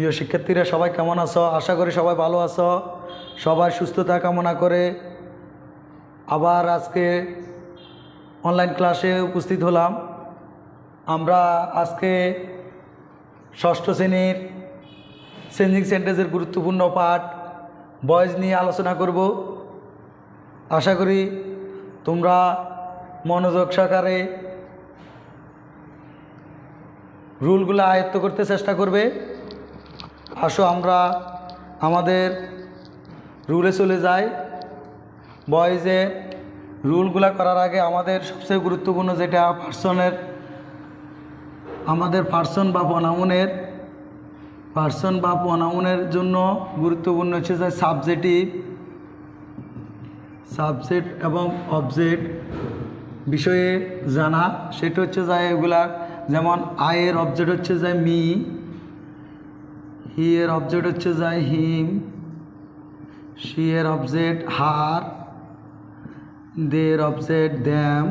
প্রিয় শিক্ষার্থীরা সবাই কেমন আছো? আশা করি সবাই ভালো আছো। সবাই সুস্থতা কামনা করে আবার আজকে অনলাইন ক্লাসে উপস্থিত হলাম। আমরা আজকে ষষ্ঠ শ্রেণীর চেঞ্জিং সেন্টেন্সের গুরুত্বপূর্ণ পাঠ ভয়েস নিয়ে আলোচনা করব। আশা করি তোমরা মনোযোগ সহকারে রুলগুলো আয়ত্ত করতে চেষ্টা করবে। আসো আমরা আমাদের রুলে চলে যাই। ভয়েসে রুলগুলো করার আগে আমাদের সবচেয়ে গুরুত্বপূর্ণ যেটা আমাদের পার্সন বা প্রনাউনের জন্য গুরুত্বপূর্ণ হচ্ছে যে সাবজেক্ট এবং অবজেক্ট বিষয়ে জানা। সেটা হচ্ছে যায় এগুলা, যেমন আয়ের অবজেক্ট হচ্ছে যায় মি, হি এর অবজেক্ট হচ্ছে যায় হিম, শি এর অবজেক্ট হার, দে এর অবজেক্ট দ্যাম,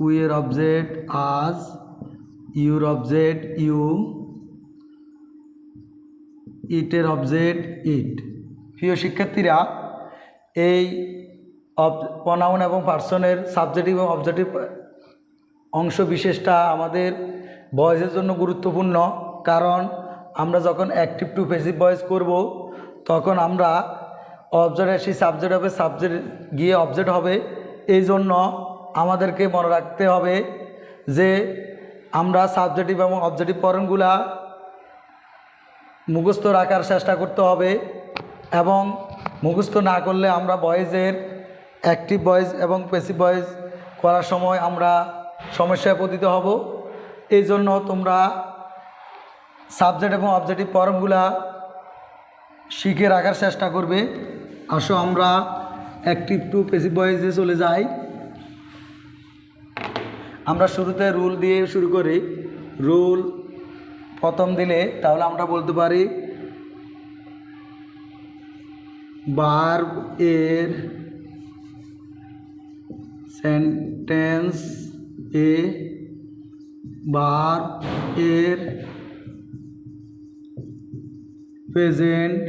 উই এর অবজেক্ট আজ, ইউর অবজেক্ট ইউ, ইটের অবজেক্ট ইট। প্রিয় শিক্ষার্থীরা, এই প্রনাউন এবং পার্সনের সাবজেক্টিভ এবং অবজেক্টিভ অংশ বিশেষটা আমাদের ভয়েসের জন্য গুরুত্বপূর্ণ। কারণ আমরা যখন অ্যাক্টিভ টু প্যাসিভ ভয়েস করব তখন আমরা অবজেক্ট আসি, সাবজেক্ট হবে, সাবজেক্ট গিয়ে অবজেক্ট হবে। এই জন্য আমাদেরকে মনে রাখতে হবে যে আমরা সাবজেক্টিভ এবং অবজেক্টিভ ফর্মগুলা মুখস্থ রাখার চেষ্টা করতে হবে, এবং মুখস্থ না করলে আমরা ভয়েসের অ্যাক্টিভ ভয়েস এবং প্যাসিভ ভয়েস করার সময় আমরা সমস্যায় পতিত হব। এই জন্য তোমরা সাবজেক্ট এবং অবজেক্টিভ ফর্মগুলা শিখে রাখার চেষ্টা করবে। আসো আমরা অ্যাক্টিভ টু প্যাসিভ ভয়েসে চলে যাই। আমরা শুরুতে রুল দিয়ে শুরু করি। রুল প্রথম দিলে তাহলে আমরা বলতে পারি ভার্ব এর সেন্টেন্স এ ভার্ব এর প্রেজেন্ট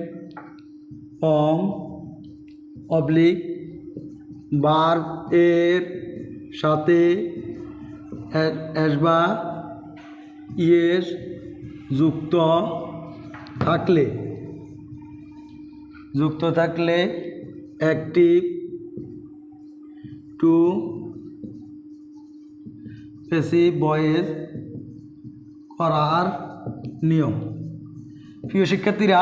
ফর্ম অবলিক ভার্ব এর সাথে এস বা ইয়ের যুক্ত থাকলে অ্যাক্টিভ টু প্যাসিভ ভয়েস করার নিয়ম। প্রিয় শিক্ষার্থীরা,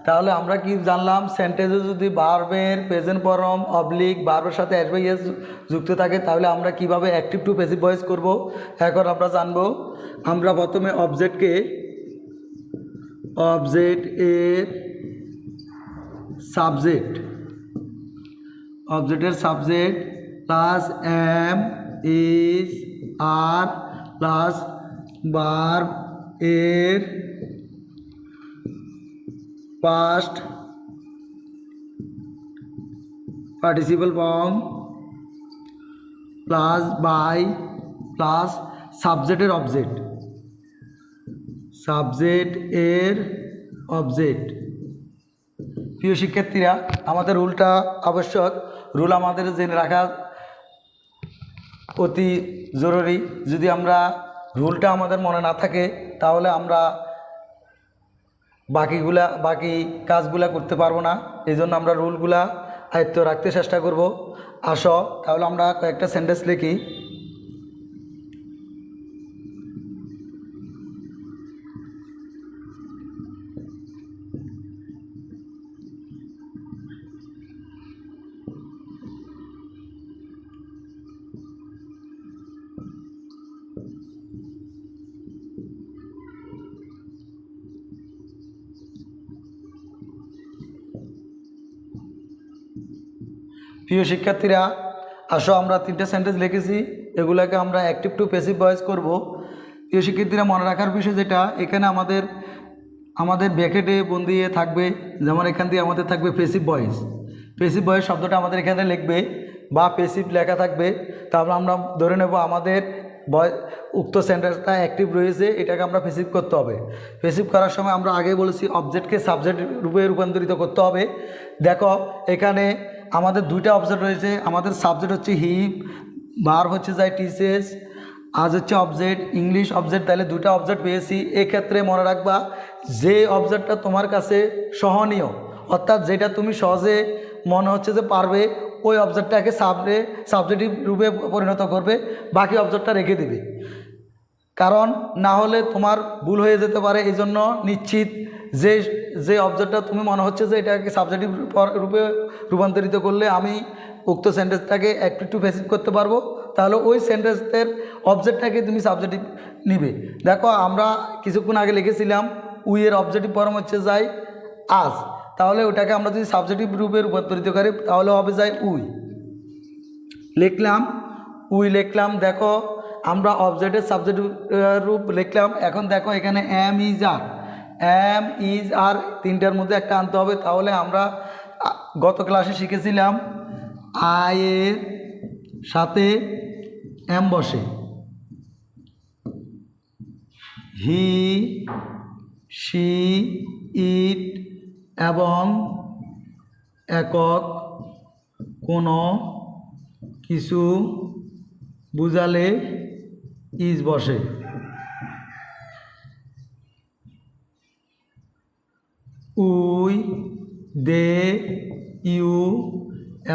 তাহলে আমরা কি জানলাম? সেন্টেন্সে যদি ভার্বের প্রেজেন্ট ফর্ম অবলিক ভার্বের সাথে এস বা ইয়েস যুক্ত থাকে তাহলে আমরা কিভাবে অ্যাক্টিভ টু প্যাসিভ ভয়েস করব এখন আমরা জানব। আমরা প্রথমে অবজেক্টের subject plus am is are plus verb এর past participle form plus by plus সাবজেক্টের অবজেক্ট। প্রিয় শিক্ষার্থীরা, আমাদের রুলটা আবশ্যক। রুল আমাদের জেনে রাখা অতি জরুরি। যদি আমরা রুলটা আমাদের মনে না থাকে তাহলে আমরা বাকি কাজগুলা করতে পারবো না। এই জন্য আমরা রুলগুলা আয়ত্ত রাখতে চেষ্টা করব। আসো তাহলে আমরা কয়েকটা সেন্টেন্স লিখি। প্রিয় শিক্ষার্থীরা, আসো আমরা 3টে সেন্টেন্স লিখেছি, এগুলাকে আমরা অ্যাক্টিভ টু প্যাসিভ ভয়েস করব। প্রিয় শিক্ষার্থীরা, মনে রাখার বিষয় যেটা এখানে আমাদের ব্র্যাকেটে বন্দিয়ে থাকবে, যেমন এখান দিয়ে আমাদের থাকবে প্যাসিভ ভয়েস শব্দটা আমাদের এখানে লিখবে বা প্যাসিভ লেখা থাকবে। তারপর আমরা ধরে নেব আমাদের উক্ত সেন্টেন্সটা অ্যাক্টিভ রয়েছে, এটাকে আমরা প্যাসিভ করতে হবে। প্যাসিভ করার সময় আমরা আগে বলেছি অবজেক্টকে সাবজেক্ট রূপে রূপান্তরিত করতে হবে। দেখো এখানে আমাদের দুইটা অবজেক্ট রয়েছে, আমাদের সাবজেক্ট হচ্ছে হি, ভার্ব হচ্ছে যায় টিচেস, আজ হচ্ছে অবজেক্ট, ইংলিশ অবজেক্ট, তাহলে দুইটা অবজেক্ট পেয়েছি। এক্ষেত্রে মনে রাখবা যে অবজেক্টটা তোমার কাছে সহনীয়, অর্থাৎ যেটা তুমি সহজে মনে হচ্ছে যে পারবে, ওই অবজেক্টটাকে সাবজেক্টিভ রূপে পরিণত করবে, বাকি অবজেক্টটা রেখে দেবে। কারণ না হলে তোমার ভুল হয়ে যেতে পারে। এই জন্য নিশ্চিত যে অবজেক্টটা তুমি মনে হচ্ছে যে এটাকে সাবজেক্টিভ রূপে রূপান্তরিত করলে আমি উক্ত সেন্টেন্সটাকে একটু প্যাসিভ করতে পারবো, তাহলে ওই সেন্টেন্সের অবজেক্টটাকে তুমি সাবজেক্টিভ নিবে। দেখো আমরা কিছুক্ষণ আগে লিখেছিলাম উইয়ের অবজেক্টিভ ফর্ম হচ্ছে যায় আজ, তাহলে ওটাকে আমরা যদি সাবজেক্টিভ রূপে রূপান্তরিত করি তাহলে হবে যায় উই। লিখলাম উই লিখলাম, দেখো আমরা অবজেক্টের সাবজেক্টিভ রূপ লিখলাম। এখন দেখো এখানে এম ইজ আর তিনটার মধ্যে একটা আনতে হবে। তাহলে আমরা গত ক্লাসে শিখেছিলাম আই এর সাথে এম বসে, হি, শি, ইট এবং একক কোনো কিছু বুঝালে ইজ বসে। উই, দে, ইউ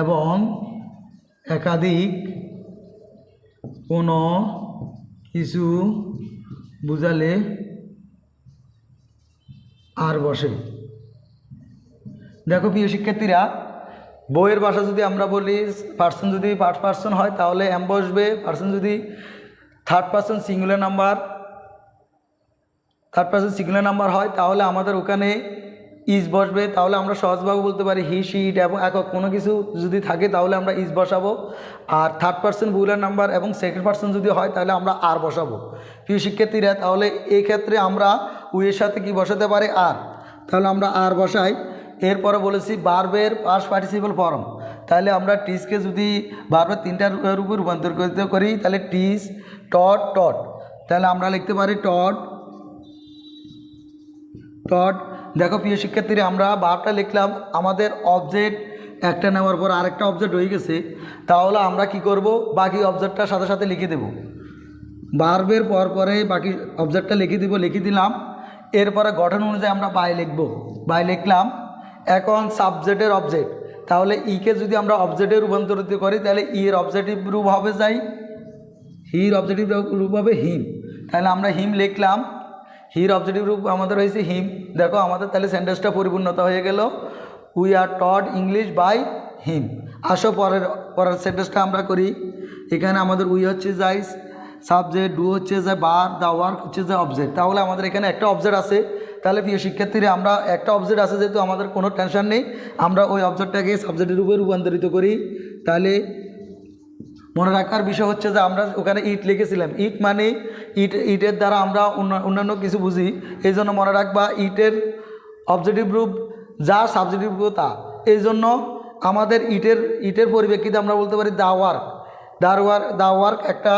এবং একাধিক কোনো কিছু বুঝালে আর বসে। দেখো প্রিয় শিক্ষার্থীরা, বইয়ের ভাষা যদি আমরা বলি পার্সন যদি ফার্স্ট পার্সন হয় তাহলে এম বসবে, পার্সন যদি থার্ড পার্সন সিঙ্গুলার নাম্বার হয় তাহলে আমাদের ওখানে ইজ বসবে। তাহলে আমরা সহজভাবে বলতে পারি হি, শি, ইট এবং একক কোনো কিছু যদি থাকে তাহলে আমরা ইজ বসাবো। আর থার্ড পার্সন সিঙ্গুলার নাম্বার এবং সেকেন্ড পার্সন যদি হয় তাহলে আমরা আর বসাবো। প্রিয় শিক্ষার্থীরা, তাহলে এই ক্ষেত্রে আমরা উইয়ের সাথে কি বসাতে পারি আর, তাহলে আমরা আর বসাই। এরপরে বলেছি ভার্বের পাস্ট পার্টিসিপল ফর্ম, তাহলে আমরা টিসকে যদি ভার্বের তিনটার রূপে রূপান্তরিত করি তাহলে টিস, টট, তাহলে আমরা লিখতে পারি টট। দেখো প্রিয় শিক্ষার্থীরা, আমরা ভার্বটা লিখলাম, আমাদের অবজেক্ট একটা নেওয়ার পর আরেকটা অবজেক্ট হয়ে গেছে, তাহলে আমরা কি করব, বাকি অবজেক্টটার সাথে সাথে লিখে দেব। ভার্বের পরে বাকি অবজেক্টটা লিখে দিলাম। এরপরে গঠন অনুযায়ী আমরা বাই লিখলাম। এখন সাবজেক্টের অবজেক্ট, তাহলে ইকে যদি আমরা অবজেক্টে রূপান্তরিত করি তাহলে ই এর অবজেক্টিভ রূপ হবে যাই, হির অবজেক্টিভ রূপ হবে হিম, তাহলে আমরা হিম লিখলাম। হির অবজেক্টিভ রূপ আমাদের হয়েছে হিম। দেখো আমাদের তাহলে সেন্টেন্সটা পরিপূর্ণতা হয়ে গেল, we are taught English by him. আসো পরের সেন্টেন্সটা আমরা করি। এখানে আমাদের উই হচ্ছে যাই সাবজেক্ট, ডু হচ্ছে যায় বার, দ্য ওয়ার্ক হচ্ছে যায় অবজেক্ট। তাহলে আমাদের এখানে একটা অবজেক্ট আছে। তাহলে প্রিয় শিক্ষার্থীরা, আমরা একটা অবজেক্ট আছে যেহেতু আমাদের কোনো টেনশন নেই, আমরা ওই অবজেক্টটাকে সাবজেক্টের রূপে রূপান্তরিত করি। তাহলে মনে রাখার বিষয় হচ্ছে যে আমরা ওখানে ইট লিখেছিলাম, ইট মানে ইটের দ্বারা আমরা অন্যান্য কিছু বুঝি, এই জন্য মনে রাখবা ইটের অবজেক্টিভ রূপ যা সাবজেক্টিভ রূপ তা। এই জন্য আমাদের ইটের পরিপ্রেক্ষিতে আমরা বলতে পারি দ্য ওয়ার্ক একটা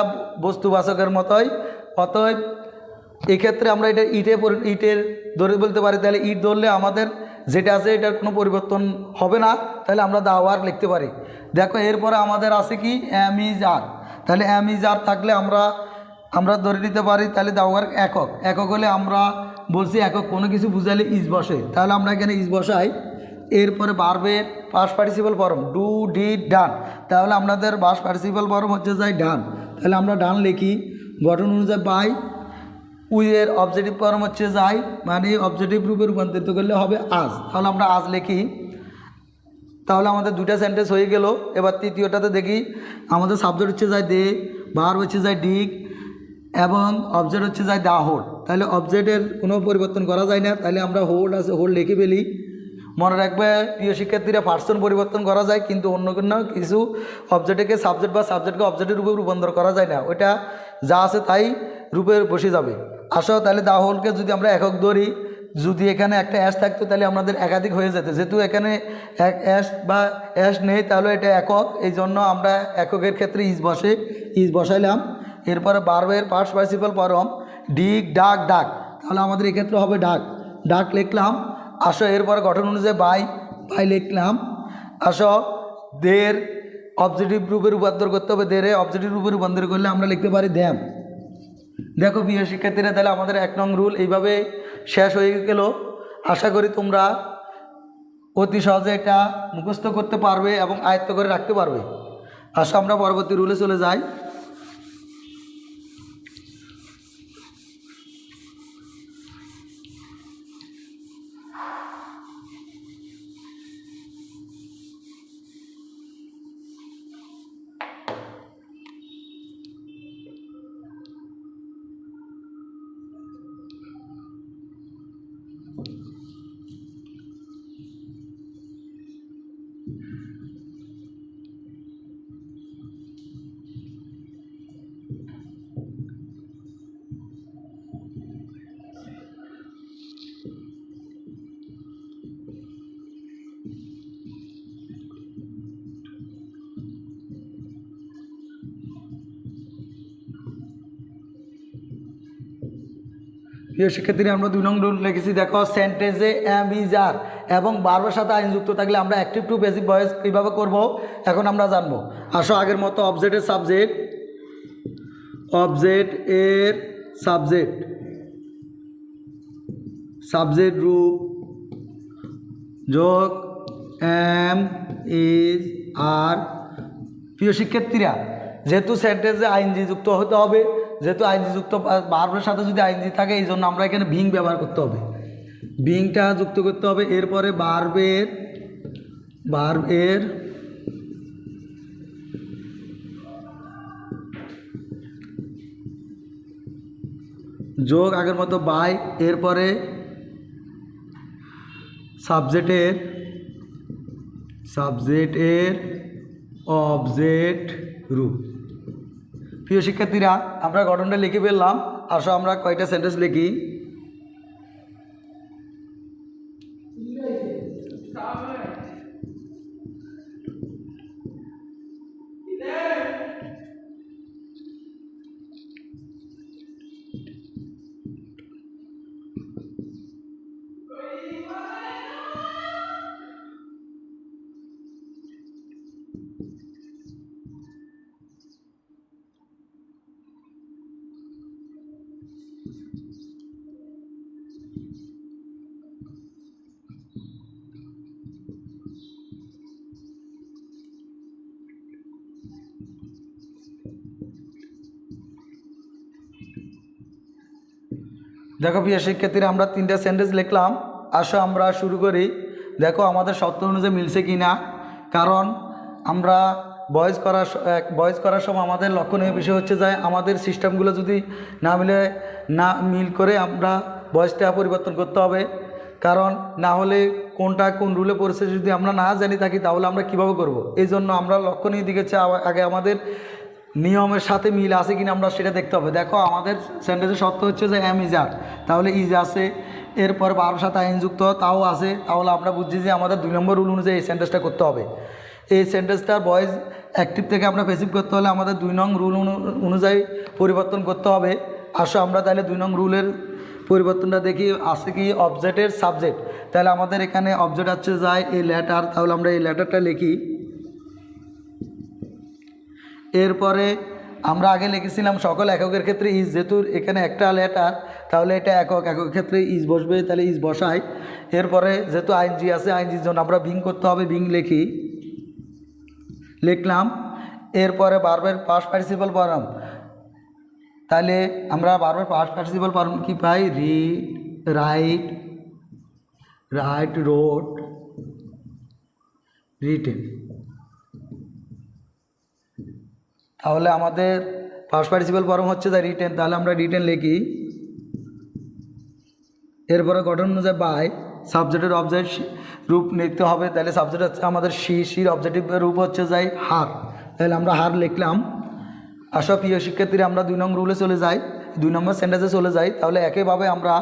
বস্তুবাচকের মতোই। অতএব এক্ষেত্রে আমরা ইটের ধরে বলতে পারি, তাহলে ইট ধরলে আমাদের যেটা আছে এটার কোনো পরিবর্তন হবে না, তাহলে আমরা দ্য ওয়ার্ক লিখতে পারি। দেখো এরপরে আমাদের আছে কি এম ইজ আর, তাহলে এম ইজ আর থাকলে আমরা ধরে নিতে পারি তাহলে দ্য ওয়ার্ক একক হলে আমরা বলছি একক কোনো কিছু বুঝালে ইজ বসে, তাহলে আমরা এখানে ইজ বসাই। এরপরে ভার্বের past participle form do, did, done, তাহলে আমাদের পাস্ট পার্টিসিপল ফর্ম হচ্ছে যায় ডান, তাহলে আমরা ডান লিখি। গঠন অনুযায়ী বাই, উইয়ের অবজেক্টিভ ফর্ম হচ্ছে যায়, মানে অবজেক্টিভ রূপে রূপান্তরিত করলে হবে আজ, তাহলে আমরা আজ লিখি। তাহলে আমাদের দুটা সেন্টেন্স হয়ে গেল। এবার তৃতীয়টাতে দেখি, আমাদের সাবজেক্ট হচ্ছে যায় দে, ভার্ব হচ্ছে যায় ডিগ এবং অবজেক্ট হচ্ছে যায় দা হোল্ড। তাহলে অবজেক্টের কোনো পরিবর্তন করা যায় না, তাহলে আমরা হোল্ড আছে হোল্ড লিখে ফেলি। মনে রাখবে প্রিয় শিক্ষার্থীরা, পার্সন পরিবর্তন করা যায় কিন্তু অন্য কোনো কিছু অবজেক্টকে সাবজেক্ট বা সাবজেক্টকে অবজেক্টের রূপে রূপান্তর করা যায় না, ওইটা যা আছে তাই রূপে বসে যাবে। আসো তাহলে দা হোলকে যদি আমরা একক ধরি, যদি এখানে একটা অ্যাশ থাকতো তাহলে আমাদের একাধিক হয়ে যেত, যেহেতু এখানে এক অ্যাশ নেই তাহলে এটা একক, এই জন্য আমরা এককের ক্ষেত্রে ইজ বসাইলাম। এরপরে ভার্বের পাস্ট পার্টিসিপল ফর্ম ডিগ ডাক ডাক, তাহলে আমাদের এক্ষেত্রে হবে ডাক, ডাক লিখলাম। আসো এরপরে গঠন অনুযায়ী বাই, বাই লিখলাম। আসো দের অবজেক্টিভ রূপে রূপান্তর করতে হবে, দের অবজেক্টিভ রূপে রূপান্তর করলে আমরা লিখতে পারি দ্যাম। দেখো প্রিয় শিক্ষার্থীরা, তাহলে আমাদের 1 নং রুল এইভাবে শেষ হয়ে গেল। আশা করি তোমরা অতি সহজে এটা মুখস্থ করতে পারবে এবং আয়ত্ত করে রাখতে পারবে। আসো আমরা পরবর্তী রুলে চলে যাই। প্রিয় শিক্ষার্থীরা, আমরা 2 নং রুল লিখেছি। দেখো সেন্টেন্সে এম ইজ আর এবং ভার্বের সাথে আইন যুক্ত থাকলে আমরা অ্যাক্টিভ টু প্যাসিভ ভয়েস কীভাবে করব এখন আমরা জানবো। আসো আগের মতো অবজেক্টের সাবজেক্ট, অবজেক্ট এর সাবজেক্ট, সাবজেক্ট রূপ যোগ এম ইজ আর। প্রিয় শিক্ষার্থীরা, যেহেতু সেন্টেন্সে আইনজি যুক্ত হতে হবে, যেহেতু আইনজি যুক্ত ভার্বের সাথে যদি আইনজি থাকে, এই জন্য আমরা এখানে বিং ব্যবহার করতে হবে, বিংটা যুক্ত করতে হবে। এরপরে ভার্বের যোগ আগের মতো বাই, এরপরে সাবজেক্টের অবজেক্ট রূপ। প্রিয় শিক্ষার্থীরা, আমরা গঠনটা লিখে ফেললাম। আসো আমরা কয়টা সেন্টেন্স লিখি। দেখো প্রিয় শিক্ষার্থীরা, আমরা 3টা সেন্টেন্স লিখলাম। আসো আমরা শুরু করি। দেখো আমাদের শর্ত অনুযায়ী মিলছে কি না, কারণ আমরা ভয়েস করার সময় আমাদের লক্ষণীয় বিষয় হচ্ছে যে আমাদের সিস্টেমগুলো যদি না মিল করে আমরা ভয়েসটা পরিবর্তন করতে হবে। কারণ না হলে কোনটা কোন রুলে পড়ছে যদি আমরা না জানি থাকি, তাহলে আমরা কিভাবে করব। এই জন্য আমরা লক্ষণীয় দিকে আগে আমাদের নিয়মের সাথে মিল আছে কিনা আমরা সেটা দেখতে হবে। দেখো আমাদের সেন্টেন্সের শর্ত হচ্ছে যে এম ইজ আর, তাহলে ইজ আছে। এরপর ভার্বের সাথে আইনযুক্ত তাও আছে, তাহলে আমরা বুঝছি যে আমাদের 2 নম্বর রুল অনুযায়ী এই সেন্টেন্সটা করতে হবে। এই সেন্টেন্সটার ভয়েস অ্যাক্টিভ থেকে আমরা প্যাসিভ করতে হলে আমাদের 2 নং রুল অনুযায়ী পরিবর্তন করতে হবে। আসো আমরা তাহলে 2 নং রুলের পরিবর্তনটা দেখি আছে কি। অবজেক্টের সাবজেক্ট, তাহলে আমাদের এখানে অবজেক্ট আছে যায় এই লেটার, তাহলে আমরা এই লেটারটা লিখি। এরপরে আমরা আগে লিখেছিলাম সকল এককের ক্ষেত্রে ইজ, যেহেতু এখানে একটা লেটার তাহলে এটা এককের ক্ষেত্রে ইজ বসবে, তাহলে ইজ বসাই। এরপরে যেহেতু আইনজি আছে, আইনজির জন্য আমরা বিং করতে হবে, বিং লিখলাম। এরপরে ভার্বের পাস্ট পার্টিসিপল ফর্ম, তাহলে আমরা ভার্বের পাস্ট পার্টিসিপল ফর্ম কি পাই? Right, road, written. তাহলে আমাদের পাস্ট পার্টিসিপল ফর্ম হচ্ছে যা রিটেন, তাহলে আমরা রিটেন লিখি। এরপরে গঠন অনুযায়ী বাই, সাবজেক্টের অবজেক্ট রূপ নিতে হবে, তাহলে সাবজেক্ট হচ্ছে আমাদের শির অবজেক্টিভ রূপ হচ্ছে যাই হার, তাহলে আমরা হার লিখলাম। আসো প্রিয় শিক্ষার্থীরা, আমরা 2 নং রুলে চলে যাই, 2 নম্বর সেন্টেন্সে চলে যাই। তাহলে একইভাবে আমরা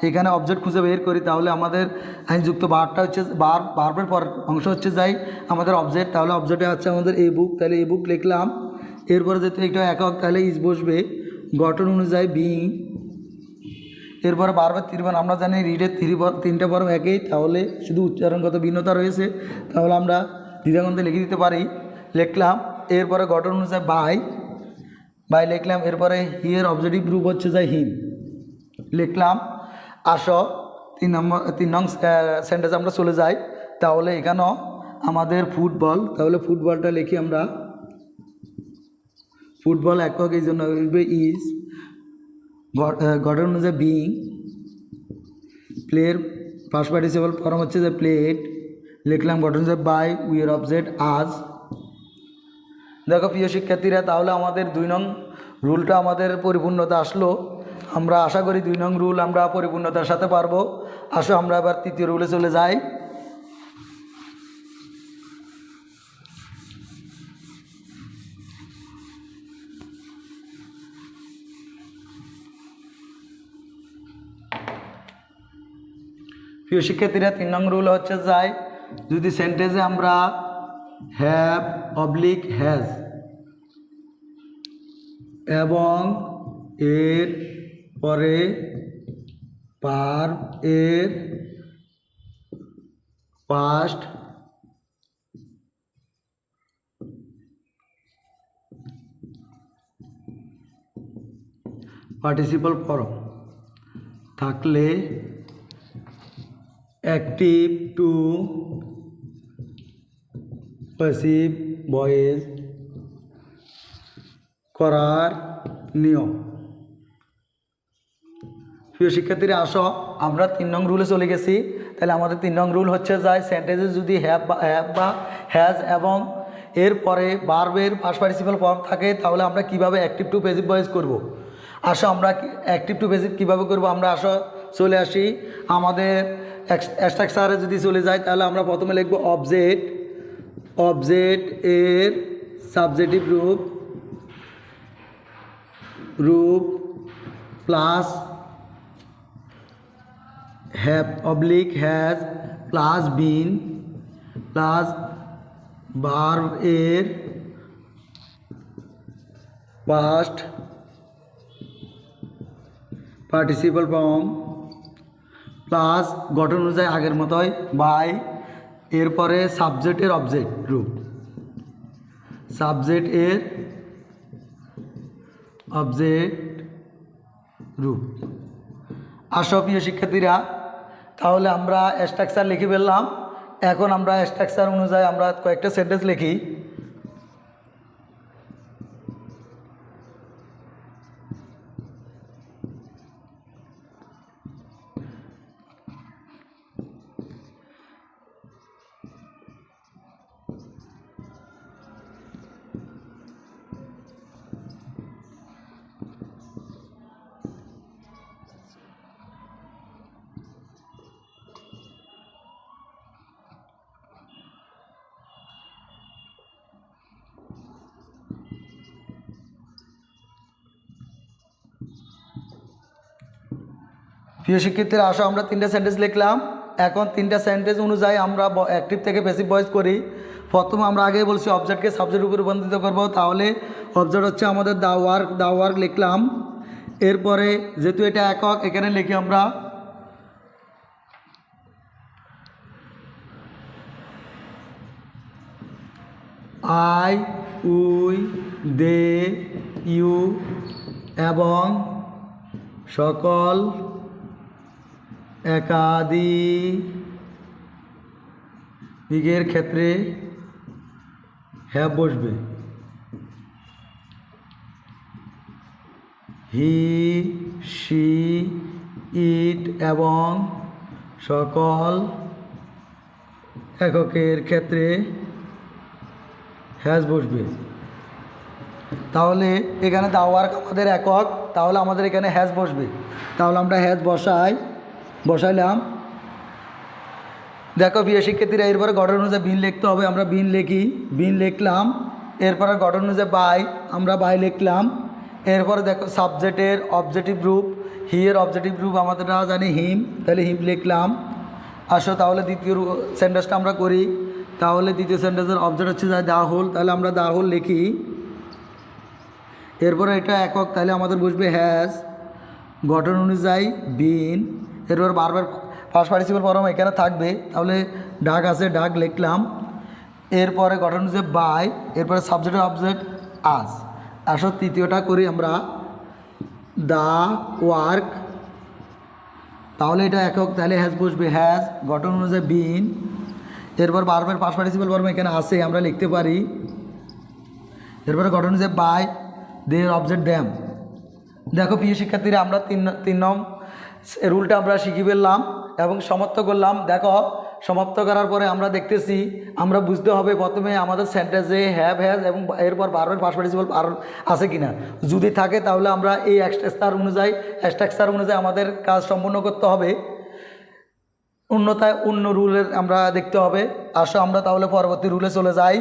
এখানে অবজেক্ট খুঁজে বের করি, তাহলে আমাদের আইনযুক্ত ভার্বটা হচ্ছে ভার্বের পর অংশ হচ্ছে যাই আমাদের অবজেক্ট, তাহলে অবজেক্টে আছে আমাদের এই বুক, তাহলে এই বুক লিখলাম। এরপরে যেহেতু এটা একক, তাহলে ইজ বসবে। গঠন অনুযায়ী বিং, এরপরে বারবার তিনবার আমরা জানি রিডের তিনটে ফর্ম একই, তাহলে শুধু উচ্চারণগত ভিন্নতা রয়েছে, তাহলে আমরা দ্বিধাগন্ধে লিখে দিতে পারি। লিখলাম, এরপরে গঠন অনুযায়ী বাই লিখলাম, এরপরে হিয়ের অবজেক্টিভ রূপ হচ্ছে যায় হিম লিখলাম। আসো 3 নং সেন্টেন্স আমরা চলে যাই। তাহলে এখানেও আমাদের ফুটবল, তাহলে ফুটবলটা লিখি আমরা, ফুটবল একক এই জন্য ইজ, গঠন অনুযায়ী বিং, প্লের পাস্ট পার্টিসিপল ফর্ম হচ্ছে যে প্লেড লিখলাম, গঠন অনুযায়ী বাই, উইয়ের অবজেক্ট আজ। দেখো প্রিয় শিক্ষার্থীরা, তাহলে আমাদের 2 নং রুলটা আমাদের পরিপূর্ণতা আসলো। আমরা আশা করি 2 নং রুল আমরা পরিপূর্ণতার সাথে পারবো। আসো আমরা এবার 3য় রুলে চলে যাই। প্রিয় শিক্ষার্থীরা, 3 নং রুল হচ্ছে যায়, যদি সেন্টেন্সে আমরা হ্যাভ অবলিক হ্যাজ এবং এর পরে ভার্ব এর পাস্ট পার্টিসিপল ফর্ম থাকলে অ্যাক্টিভ টু প্যাসিভ ভয়েস করার নিয়ম। প্রিয় শিক্ষার্থীরা, আসো আমরা 3 নং রুলে চলে গেছি। তাহলে আমাদের 3 নং রুল হচ্ছে যায়, সেন্টেন্সে যদি হ্যাভ বা হ্যাজ এবং এর পরে ভার্বের পাস্ট পার্টিসিপল ফর্ম থাকে, তাহলে আমরা কিভাবে অ্যাক্টিভ টু প্যাসিভ ভয়েস করব। আসো আমরা অ্যাক্টিভ টু প্যাসিভ কীভাবে করব, আমরা আসো চলে আসি আমাদের স্ট্রাকচারে যদি চলে যায়, তাহলে আমরা প্রথমে লিখব অবজেক্ট এর সাবজেক্টিভ রূপ plus have oblique has plus been plus verb এর পাস্ট পার্টিসিপল ফর্ম প্লাস গঠন অনুযায়ী আগের মতোই বাই, এরপরে সাবজেক্টের অবজেক্ট রূপ, সাবজেক্টের অবজেক্ট রূপ। আসো প্রিয় শিক্ষার্থীরা, তাহলে আমরা স্ট্রাকচার লিখে ফেললাম। এখন আমরা স্ট্রাকচার অনুযায়ী আমরা কয়েকটা সেন্টেন্স লিখি। প্রিয় শিক্ষার্থীরা, আসো আমরা 3টা সেন্টেন্স লিখলাম। এখন 3টা সেন্টেন্স অনুযায়ী আমরা অ্যাক্টিভ থেকে প্যাসিভ ভয়েস করি। প্রথমে আমরা আগে বলছি অবজেক্টকে সাবজেক্ট রূপে রূপান্তরিত করব। তাহলে অবজেক্ট হচ্ছে আমাদের দ্য ওয়ার্ক লিখলাম। এরপরে যেহেতু এটা একক, এখানে লিখি আমরা আই, উই, দে, ইউ এবং সকল একাধিকের ক্ষেত্রে হ্যাভ বসবে। হি, শি, ইট এবং সকল এককের ক্ষেত্রে হ্যাজ বসবে। তাহলে এখানে দ্য ওয়ার্ক আমাদের একক, তাহলে আমাদের এখানে হ্যাজ বসবে। তাহলে আমরা হ্যাজ বসাইলাম। দেখো প্রিয় শিক্ষার্থীরা, এরপরে গঠন অনুযায়ী বিন লিখতে হবে। আমরা বিন লিখলাম। এরপরে গঠন অনুযায়ী বাই, আমরা বাই লিখলাম। এরপরে দেখো সাবজেক্টের অবজেক্টিভ রূপ, হিয়ের অবজেক্টিভ রূপ আমাদের না জানি হিম, তাহলে হিম লিখলাম। আসো তাহলে দ্বিতীয় সেন্টেন্সটা আমরা করি। তাহলে দ্বিতীয় সেন্টেন্সের অবজেক্ট হচ্ছে যায় দা হোল, তাহলে আমরা দা হোল লিখি। এরপরে এটা একক, তাহলে আমাদের বসবে হ্যাজ, গঠন অনুযায়ী বিন, এরপর বারবার ফার্স্ট পার্টিসিপল ফর্ম এখানে থাকবে, তাহলে ডাক আছে ডাক লিখলাম, এরপরে গঠন অনুযায়ী বাই, এরপরে সাবজেক্ট অবজেক্ট আজ। আসো তৃতীয়টা করি আমরা, দ্য ওয়ার্ক, তাহলে এটা একক, তাহলে হ্যাজ বসবে হ্যাজ, গঠন অনুযায়ী বিন, এরপর বারবার ফার্স্ট পার্টিসিপল ফর্ম এখানে আসে আমরা লিখতে পারি, এরপরে গঠন অনুযায়ী বাই, দেয়ার অবজেক্ট দ্যাম। দেখো প্রিয় শিক্ষার্থীরা, আমরা তিন নং রুলটা আমরা শিখে ফেললাম এবং সমাপ্ত করলাম। দেখো সমাপ্ত করার পরে আমরা দেখতেছি, আমরা বুঝতে হবে প্রথমে আমাদের সেন্টেন্সে হ্যাভ হ্যাজ এবং এরপর বারবার ফার্স্ট পার্টিসিপল আছে কিনা, যদি থাকে তাহলে আমরা এই স্ট্রাকচার অনুযায়ী আমাদের কাজ সম্পূর্ণ করতে হবে, অন্যথায় অন্য রুলের আমরা দেখতে হবে। আসো আমরা তাহলে পরবর্তী রুলে চলে যাই।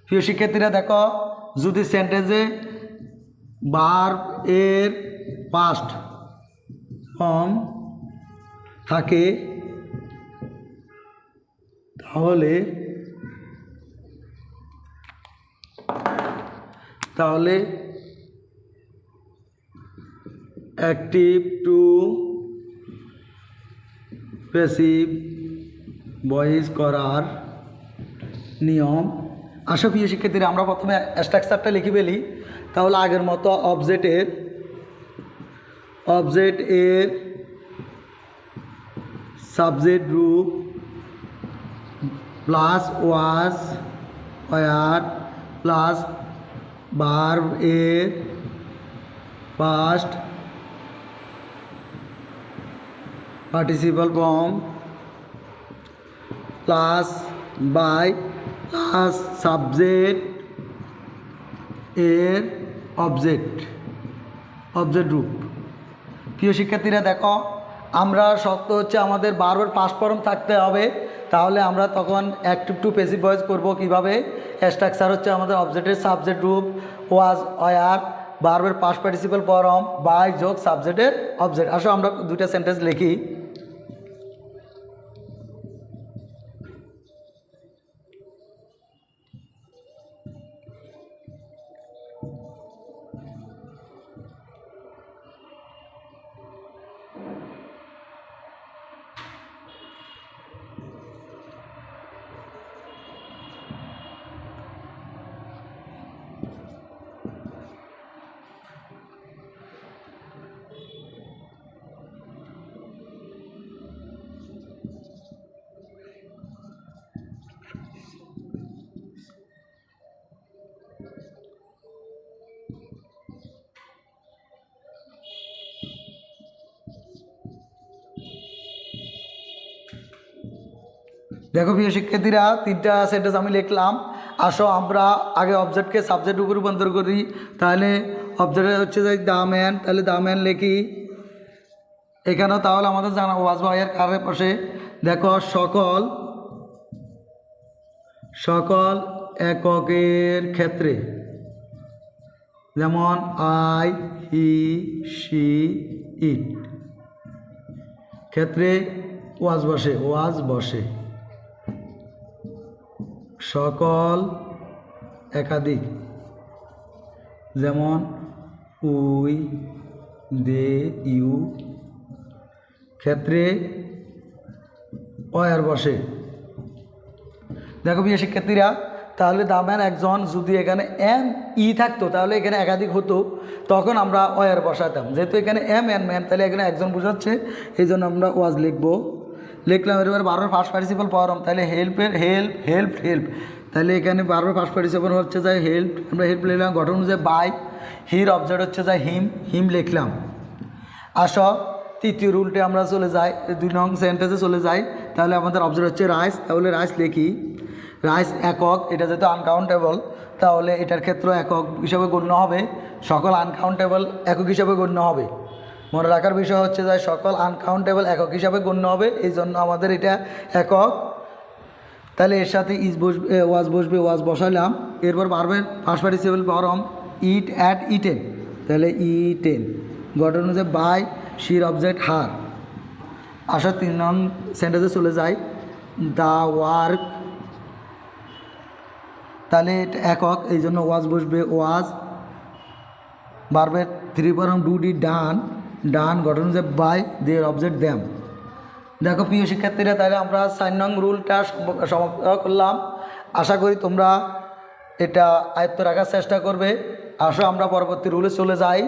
প্রিয় শিক্ষার্থীরা দেখো, যদি সেন্টেন্সে ভার্ব এর পাস্ট ফর্ম থাকে তাহলে অ্যাক্টিভ টু প্যাসিভ ভয়েস করার নিয়ম। আসো প্রিয় শিক্ষার্থীরা, আমরা প্রথমে স্ট্রাকচারটা লিখে ফেলি। তাহলে আগের মতো অবজেক্ট এর subject group plus was were plus verb এর past participle form plus by plus subject এর অবজেক্ট গ্রুপ। প্রিয় শিক্ষার্থীরা দেখো, আমরা শর্ত হচ্ছে আমাদের বারবার পাস্ট ফর্ম থাকতে হবে, তাহলে আমরা তখন অ্যাক্টিভ টু প্যাসিভ ভয়েস করবো কীভাবে। স্ট্রাকচার হচ্ছে আমাদের অবজেক্টের সাবজেক্ট গ্রুপ ওয়াজ ওয়ার, বারবার পাস্ট পার্টিসিপল ফর্ম বাই যোগ সাবজেক্টের অবজেক্ট। আসো আমরা দুইটা সেন্টেন্স লিখি। দেখো প্রিয় শিক্ষার্থীরা, তিনটা সেন্টেন্স আমি লিখলাম। আসো আমরা আগে অবজেক্টকে সাবজেক্ট উপর রূপান্তর করি। তাহলে অবজেক্ট হচ্ছে যে দ্য ম্যান, তাহলে দ্য ম্যান লিখি এখানেও। তাহলে আমাদের জানা ওয়াজ বা এর কারের পাশে দেখো সকল এককের ক্ষেত্রে, যেমন আই, হি, শি, ইট ক্ষেত্রে ওয়াজ বসে। সকল একাধিক, যেমন উই, দে, ইউ ক্ষেত্রে ওয়ার বসে। দেখো প্রিয় শিক্ষার্থীরা, তাহলে দ্য ম্যান একজন, যদি এখানে এম ই থাকতো তাহলে এখানে একাধিক হতো, তখন আমরা ওয়ার বসাতাম। যেহেতু এখানে এম এন ম্যান, তাহলে এখানে একজন বোঝাচ্ছে, এই জন্য আমরা ওয়াজ লিখলাম। এবার বারবার ফার্স্ট পার্টিসিপল ফর্ম, তাহলে হেল্প, তাহলে এখানে বারবার ফার্স্ট পার্টিসিপল হচ্ছে যায় হেল্প, আমরা হেল্প লিখলাম। গঠন অনুযায়ী বাই, হির অবজেক্ট হচ্ছে যায় হিম লিখলাম। আসো তৃতীয় রুলটে আমরা চলে যাই, 2 নং সেন্টেন্সে চলে যাই। তাহলে আমাদের অবজেক্ট হচ্ছে রাইস, তাহলে রাইস লিখি। রাইস একক, এটা যেহেতু আনকাউন্টেবল, তাহলে এটার ক্ষেত্রে একক হিসাবে গণ্য হবে, সকল আনকাউন্টেবল একক হিসাবে গণ্য হবে। মনে রাখার বিষয় হচ্ছে যে সকল আনকাউন্টেবল একক হিসাবে গণ্য হবে, এই জন্য আমাদের এটা একক। তাহলে এর সাথে ওয়াজ বসবে, ওয়াজ বসালাম। এরপর ভার্বের first participle form it at eaten, তাহলে ইটেন। গঠন অনুযায়ী বাই শির অবজেক্ট হার। আসা 3 নং সেন্টেন্সে চলে যায় দ্য ওয়ার্ক, তাহলে এটা একক, এই জন্য ওয়াজ বসবে ওয়াজ। ভার্বের 3 ফর্ম ডু ডি ডান, ডান গঠন অনুযায়ী বাই দেয়ার অবজেক্ট দ্যাম। দেখো প্রিয় শিক্ষার্থীরা, তাহলে আমরা 4 নং রুলটা সমাপ্ত করলাম। আশা করি তোমরা এটা আয়ত্ত রাখার চেষ্টা করবে। আসো আমরা পরবর্তী রুলে চলে যাই।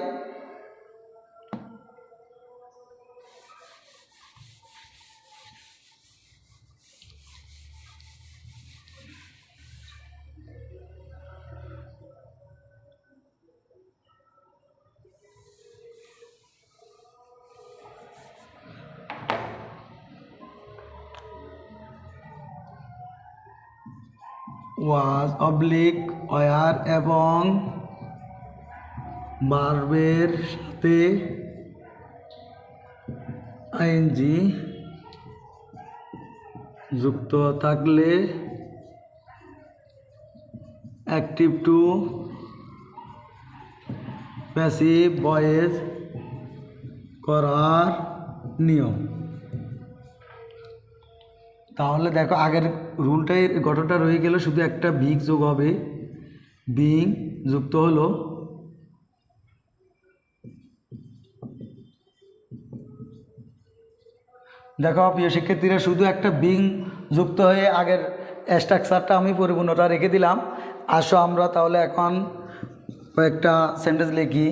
ওয়াজ অবলিক ওয়ার এবং ভার্বের সাথে আইএনজি যুক্ত থাকলে অ্যাক্টিভ টু প্যাসিভ ভয়েস করার নিয়ম। তাহলে দেখো আগের রুলটাই গঠনটা রয়ে গেল, শুধু একটা বিং যোগ হবে, বিং যুক্ত হলো দেখো প্রিয় শিক্ষার্থীরা, শুধু একটা বিং যুক্ত হয়ে আগের স্ট্রাকচারটা আমি পরিপূর্ণটা রেখে দিলাম। আসো আমরা তাহলে এখন কয়েকটা সেন্টেন্স লিখি।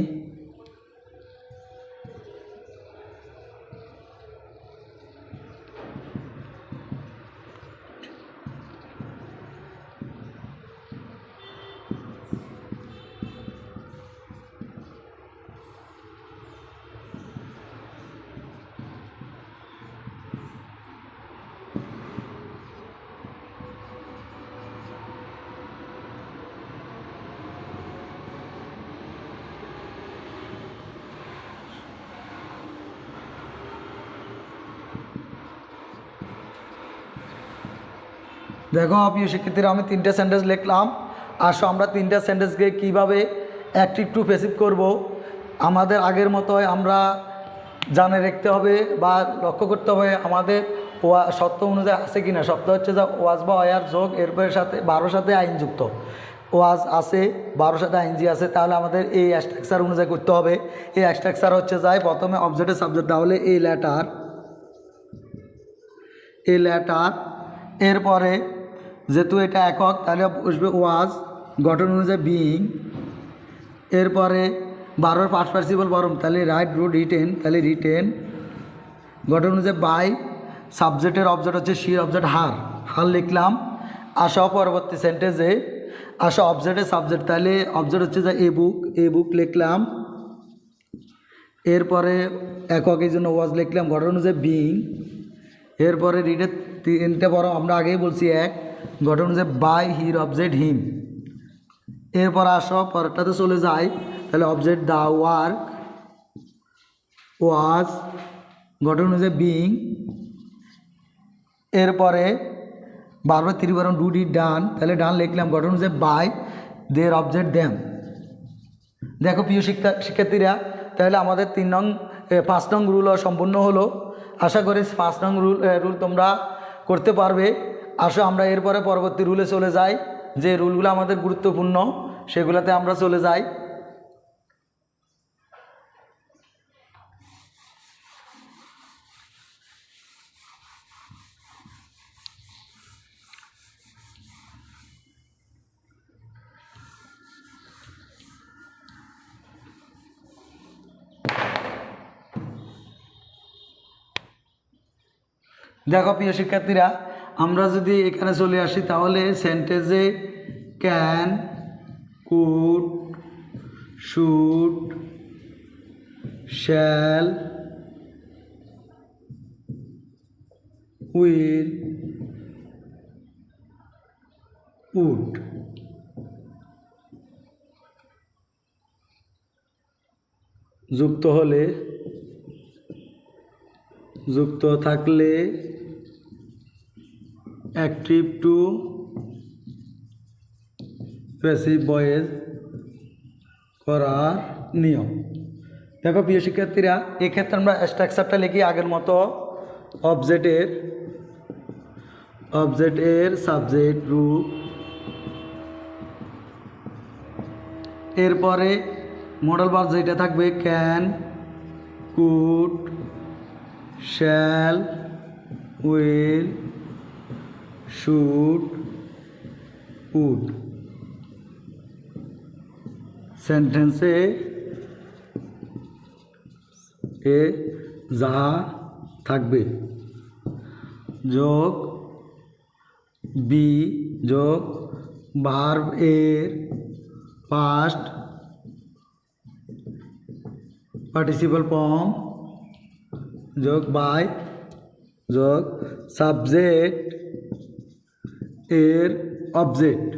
দেখো প্রিয় শিক্ষার্থীরা, আমি 3টে সেন্টেন্স লিখলাম। আসো আমরা 3টা সেন্টেন্সকে কীভাবে অ্যাক্টিভ টু প্যাসিভ করব, আমাদের আগের মতো আমরা জানে রাখতে হবে বা লক্ষ্য করতে হবে আমাদের শর্ত অনুযায়ী আছে কি না। শর্ত হচ্ছে যে ওয়াজ বা ওয়ার যোগ এরপরের সাথে 12 সাথে আইনযুক্ত, ওয়াজ আছে 12 সাথে আইনজি আছে, তাহলে আমাদের এই স্ট্রাকচার অনুযায়ী করতে হবে। এই স্ট্রাকচার হচ্ছে যায় প্রথমে অবজেক্টের সাবজেক্ট, তাহলে এই লেটার, এরপরে যেহেতু এটা একক তাহলে বসবে ওয়াজ, গঠন অনুযায়ী বিং, এরপরে 12 ফার্স্ট পার্টিসিপল ফর্ম, তাহলে রাইট রোড রিটেন, তাহলে রিটেন, গঠন অনুযায়ী বাই, সাবজেক্টের অবজেক্ট হচ্ছে শির অবজেক্ট হার, হার লিখলাম। আসা পরবর্তী সেন্টেন্সে, আসা অবজেক্টের সাবজেক্ট, তাহলে অবজেক্ট হচ্ছে যে এ বুক লিখলাম, এরপরে একক এই জন্য ওয়াজ লিখলাম, গঠন অনুযায়ী বিং, এরপরে রিডের 3টে ফর্ম আমরা আগেই বলছি এক, গঠন অনুযায়ী বাই হির অবজেক্ট হিম। এরপর আসো পরেরটাতে চলে যায়, তাহলে অবজেক্ট দ্য ওয়ার্ক, ওয়াজ, গঠন অনুযায়ী বিং, এরপরে 12 3 ফর্ম ডু ডি ডান, তাহলে ডান লিখলাম, গঠন অনুযায়ী বাই দেয়ার অবজেক্ট দ্যাম। দেখো প্রিয় শিক্ষার্থীরা, তাহলে আমাদের 5 নং রুল সম্পূর্ণ হলো। আশা করি 5 নং রুল তোমরা করতে পারবে। আসো আমরা এরপরে পরবর্তী রুলে চলে যাই, যে রুলগুলো আমাদের গুরুত্বপূর্ণ সেগুলোতে আমরা চলে যাই। দেখো প্রিয় শিক্ষার্থীরা, আমরা যদি এখানে চলে আসি তাহলে সেন্টেন্সে can, could, should, shall, will, would, যুক্ত হলে, যুক্ত থাকলে, অ্যাক্টিভ টু প্যাসিভ ভয়েস করার নিয়ম। দেখো প্রিয় শিক্ষার্থীরা, এক্ষেত্রে আমরা স্ট্রাকচারটা লিখি আগের মতো। অবজেক্টের সাবজেক্ট রূপ, এরপরে মডেল ভার্ব যেটা থাকবে can, could, shall, will, should, would. সেন্টেন্সে এ যা থাকবে যোগ বি যোগ ভার্ব এর পাস্ট পার্টিসিপল ফর্ম যোগ বাই যোগ সাবজেক্ট এর অবজেক্ট।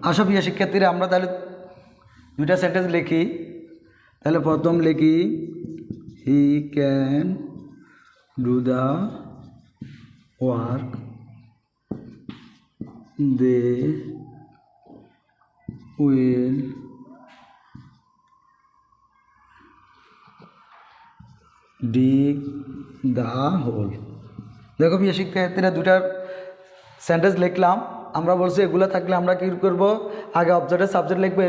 আসো প্রিয় শিক্ষার্থীরা, আমরা তাহলে দুইটা সেন্টেন্স লিখি। তাহলে প্রথম লিখি he can do the work, they will dig the hole. দেখো প্রিয় শিক্ষার্থীরা, দুটার সেন্টেন্স লিখলাম। আমরা বলছি এগুলো থাকলে আমরা কী করব, আগে অবজেক্টের সাবজেক্ট লিখবো,